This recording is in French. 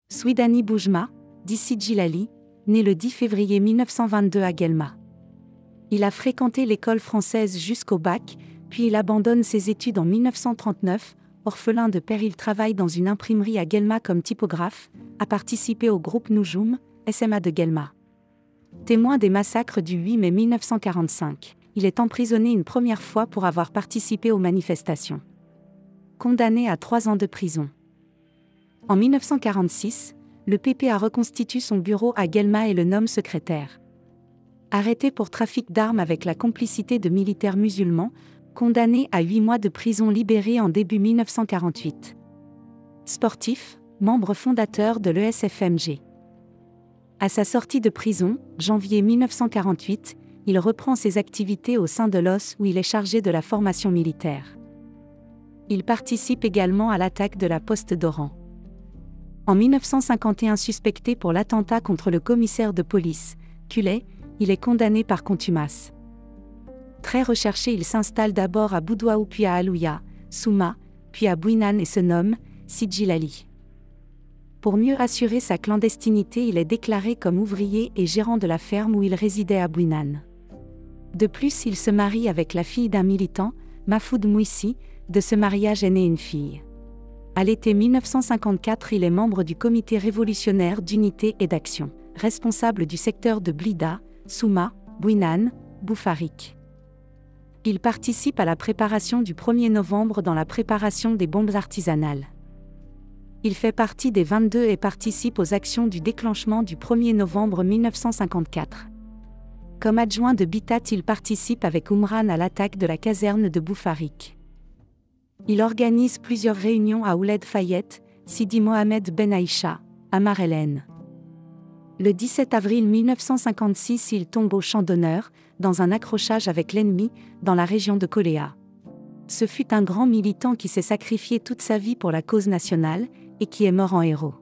Souidani Boujma, dit Sidjilali, né le 10 février 1922 à Guelma. Il a fréquenté l'école française jusqu'au bac, puis il abandonne ses études en 1939. Orphelin de père, il travaille dans une imprimerie à Guelma comme typographe, a participé au groupe Noujoum, SMA de Guelma. Témoin des massacres du 8 mai 1945, il est emprisonné une première fois pour avoir participé aux manifestations. Condamné à 3 ans de prison. En 1946, le PPA reconstitue son bureau à Guelma et le nomme secrétaire. Arrêté pour trafic d'armes avec la complicité de militaires musulmans, condamné à 8 mois de prison, libéré en début 1948. Sportif, membre fondateur de l'ESFMG. À sa sortie de prison, janvier 1948, il reprend ses activités au sein de l'OS où il est chargé de la formation militaire. Il participe également à l'attaque de la poste d'Oran. En 1951, suspecté pour l'attentat contre le commissaire de police, Culey, il est condamné par contumace. Très recherché, il s'installe d'abord à Boudoaou puis à Alouya, Souma, puis à Bouinan et se nomme Sidjilali. Pour mieux assurer sa clandestinité, il est déclaré comme ouvrier et gérant de la ferme où il résidait à Bouinan. De plus, il se marie avec la fille d'un militant, Mahfoud Mouissi. De ce mariage est née une fille. À l'été 1954, il est membre du Comité révolutionnaire d'unité et d'action, responsable du secteur de Blida, Souma, Bouinan, Boufarik. Il participe à la préparation du 1er novembre dans la préparation des bombes artisanales. Il fait partie des 22 et participe aux actions du déclenchement du 1er novembre 1954. Comme adjoint de Bitat, il participe avec Oumran à l'attaque de la caserne de Boufarik. Il organise plusieurs réunions à Ouled Fayette, Sidi Mohamed Ben Aïcha, Amar Hélène. Le 17 avril 1956, il tombe au champ d'honneur, dans un accrochage avec l'ennemi, dans la région de Koléa. Ce fut un grand militant qui s'est sacrifié toute sa vie pour la cause nationale, et qui est mort en héros.